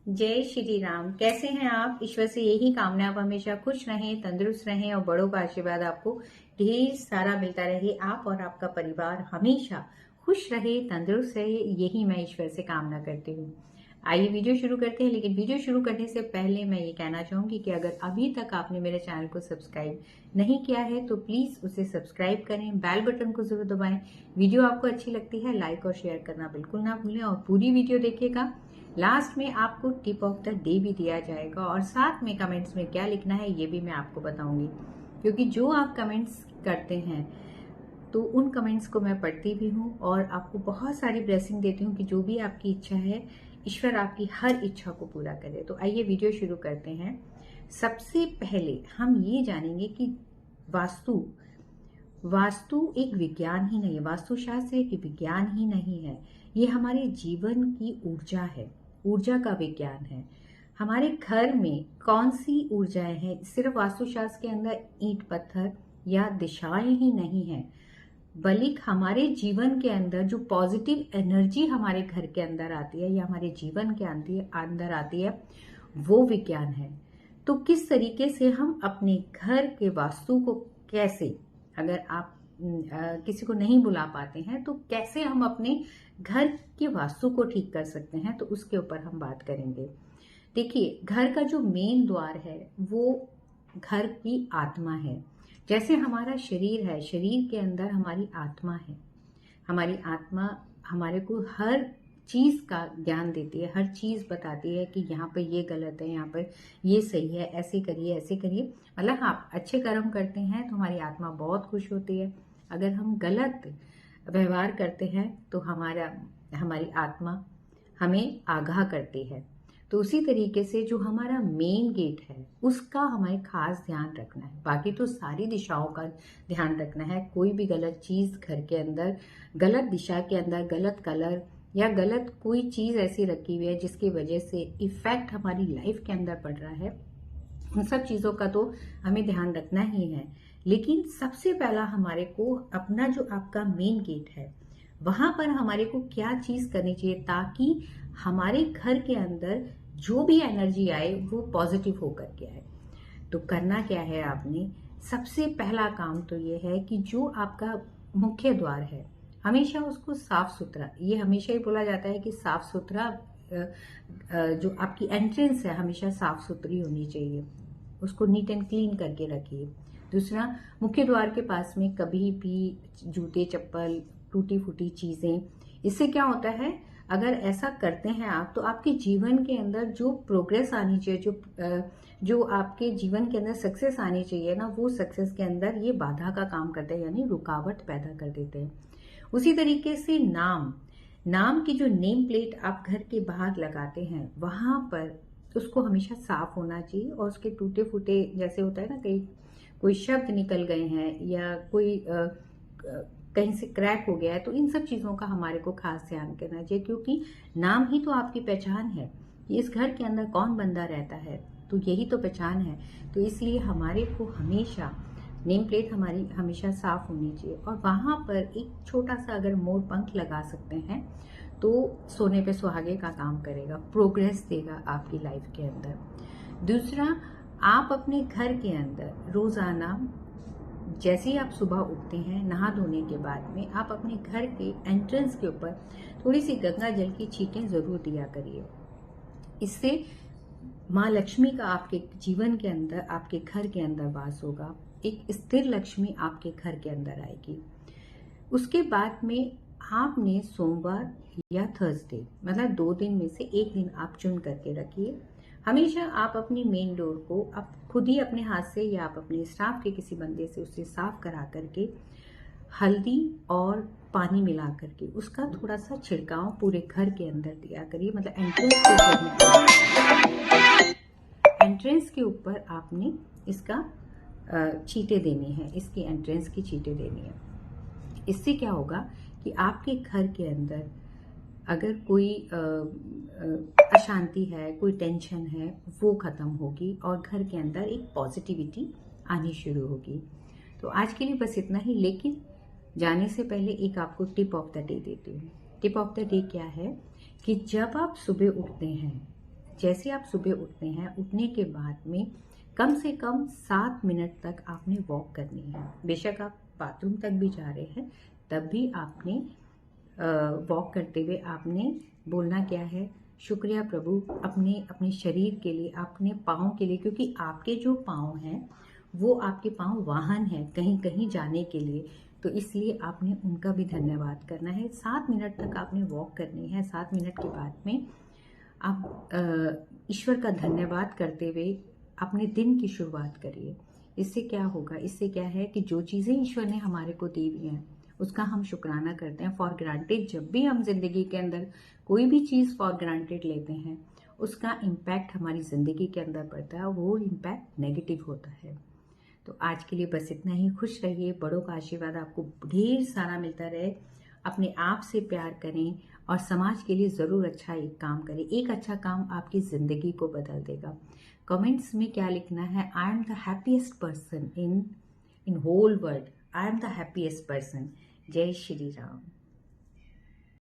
जय श्री राम। कैसे हैं आप? ईश्वर से यही कामना, आप हमेशा खुश रहें, तंदुरुस्त रहें और बड़ों का आशीर्वाद आपको ढेर सारा मिलता रहे। आप और आपका परिवार हमेशा खुश रहे, तंदुरुस्त रहे, यही मैं ईश्वर से कामना करती हूँ। आइए वीडियो शुरू करते हैं। लेकिन वीडियो शुरू करने से पहले मैं ये कहना चाहूंगी कि अगर अभी तक आपने मेरे चैनल को सब्सक्राइब नहीं किया है तो प्लीज उसे सब्सक्राइब करें, बेल बटन को जरूर दबाएं। वीडियो आपको अच्छी लगती है लाइक और शेयर करना बिल्कुल ना भूलें और पूरी वीडियो देखिएगा। लास्ट में आपको टिप ऑफ द डे भी दिया जाएगा और साथ में कमेंट्स में क्या लिखना है ये भी मैं आपको बताऊंगी, क्योंकि जो आप कमेंट्स करते हैं तो उन कमेंट्स को मैं पढ़ती भी हूँ और आपको बहुत सारी ब्लेसिंग देती हूँ कि जो भी आपकी इच्छा है ईश्वर आपकी हर इच्छा को पूरा करे। तो आइए वीडियो शुरू करते हैं। सबसे पहले हम ये जानेंगे कि वास्तु वास्तु एक विज्ञान ही नहीं है, वास्तुशास्त्र एक विज्ञान ही नहीं है, ये हमारे जीवन की ऊर्जा है, ऊर्जा का विज्ञान है। हमारे घर में कौन सी ऊर्जाएं हैं, सिर्फ वास्तुशास्त्र के अंदर ईंट पत्थर या दिशाएं ही नहीं है, बल्कि हमारे जीवन के अंदर जो पॉजिटिव एनर्जी हमारे घर के अंदर आती है या हमारे जीवन के अंदर आती है वो विज्ञान है। तो किस तरीके से हम अपने घर के वास्तु को कैसे, अगर आप किसी को नहीं बुला पाते हैं तो कैसे हम अपने घर के वास्तु को ठीक कर सकते हैं, तो उसके ऊपर हम बात करेंगे। देखिए, घर का जो मेन द्वार है वो घर की आत्मा है। जैसे हमारा शरीर है, शरीर के अंदर हमारी आत्मा है। हमारी आत्मा हमारे को हर चीज का ज्ञान देती है, हर चीज बताती है कि यहाँ पर ये गलत है, यहाँ पर ये सही है, ऐसे करिए ऐसे करिए। मतलब आप अच्छे कर्म करते हैं तो हमारी आत्मा बहुत खुश होती है। अगर हम गलत व्यवहार करते हैं तो हमारी आत्मा हमें आगाह करती है। तो उसी तरीके से जो हमारा मेन गेट है उसका हमें खास ध्यान रखना है। बाकी तो सारी दिशाओं का ध्यान रखना है। कोई भी गलत चीज घर के अंदर, गलत दिशा के अंदर, गलत कलर या गलत कोई चीज ऐसी रखी हुई है जिसकी वजह से इफेक्ट हमारी लाइफ के अंदर पड़ रहा है, उन सब चीजों का तो हमें ध्यान रखना ही है। लेकिन सबसे पहला हमारे को अपना जो आपका मेन गेट है वहां पर हमारे को क्या चीज करनी चाहिए ताकि हमारे घर के अंदर जो भी एनर्जी आए वो पॉजिटिव होकर के आए। तो करना क्या है आपने, सबसे पहला काम तो ये है कि जो आपका मुख्य द्वार है हमेशा उसको साफ सुथरा, ये हमेशा ही बोला जाता है कि साफ सुथरा जो आपकी एंट्रेंस है हमेशा साफ सुथरी होनी चाहिए, उसको नीट एंड क्लीन करके रखिए। दूसरा, मुख्य द्वार के पास में कभी भी जूते चप्पल टूटी फूटी चीजें, इससे क्या होता है अगर ऐसा करते हैं आप तो आपके जीवन के अंदर जो प्रोग्रेस आनी चाहिए, जो आपके जीवन के अंदर सक्सेस आनी चाहिए ना, वो सक्सेस के अंदर ये बाधा का काम करते हैं, यानी रुकावट पैदा कर देते हैं। उसी तरीके से नाम की जो नेम प्लेट आप घर के बाहर लगाते हैं वहां पर उसको हमेशा साफ होना चाहिए और उसके टूटे फूटे जैसे होता है ना, कहीं कोई शब्द निकल गए हैं या कोई कहीं से क्रैक हो गया है, तो इन सब चीजों का हमारे को खास ध्यान करना चाहिए, क्योंकि नाम ही तो आपकी पहचान है कि इस घर के अंदर कौन बंदा रहता है, तो यही तो पहचान है। तो इसलिए हमारे को हमेशा नेम प्लेट हमारी हमेशा साफ होनी चाहिए और वहां पर एक छोटा सा अगर मोर पंख लगा सकते हैं तो सोने पे सुहागे का काम करेगा, प्रोग्रेस देगा आपकी लाइफ के अंदर। दूसरा, आप अपने घर के अंदर रोजाना जैसे ही आप सुबह उठते हैं नहा धोने के बाद में आप अपने घर के एंट्रेंस के ऊपर थोड़ी सी गंगा जल की छींटें जरूर दिया करिए। इससे माँ लक्ष्मी का आपके जीवन के अंदर, आपके घर के अंदर वास होगा, एक स्थिर लक्ष्मी आपके घर के अंदर आएगी। उसके बाद में आपने सोमवार या थर्सडे, मतलब 2 दिन में से एक दिन आप चुन करके रखिए। हमेशा आप अपनी मेन डोर को आप खुद ही अपने हाथ से या आप अपने स्टाफ के किसी बंदे से उससे साफ करा करके हल्दी और पानी मिला करके उसका थोड़ा सा छिड़काव पूरे घर के अंदर दिया करिए। मतलब एंट्रेंस के ऊपर आपने इसका छींटे देनी है, इसकी एंट्रेंस की छींटे देनी है। इससे क्या होगा कि आपके घर के अंदर अगर कोई अशांति है, कोई टेंशन है, वो खत्म होगी और घर के अंदर एक पॉजिटिविटी आनी शुरू होगी। तो आज के लिए बस इतना ही, लेकिन जाने से पहले एक आपको टिप ऑफ द डे देती हूँ। टिप ऑफ द डे क्या है कि जब आप सुबह उठते हैं जैसे आप सुबह उठते हैं, उठने के बाद में कम से कम 7 मिनट तक आपने वॉक करनी है। बेशक आप बाथरूम तक भी जा रहे हैं, तब भी आपने वॉक करते हुए आपने बोलना क्या है, शुक्रिया प्रभु अपने अपने शरीर के लिए, अपने पाँव के लिए, क्योंकि आपके जो पाँव हैं वो आपके पाँव वाहन है कहीं कहीं जाने के लिए, तो इसलिए आपने उनका भी धन्यवाद करना है। 7 मिनट तक आपने वॉक करनी है। 7 मिनट के बाद में आप ईश्वर का धन्यवाद करते हुए अपने दिन की शुरुआत करिए। इससे क्या होगा, इससे क्या है कि जो चीज़ें ईश्वर ने हमारे को दी हुई हैं उसका हम शुक्राना करते हैं। फॉर ग्रांटेड जब भी हम जिंदगी के अंदर कोई भी चीज़ फॉर ग्रांटेड लेते हैं, उसका इम्पैक्ट हमारी ज़िंदगी के अंदर पड़ता है, वो इम्पैक्ट नेगेटिव होता है। तो आज के लिए बस इतना ही। खुश रहिए, बड़ों का आशीर्वाद आपको ढेर सारा मिलता रहे। अपने आप से प्यार करें और समाज के लिए ज़रूर अच्छा एक काम करें। एक अच्छा काम आपकी ज़िंदगी को बदल देगा। कमेंट्स में क्या लिखना है, I am the happiest person in whole world, I am the happiest person. जय श्री राम।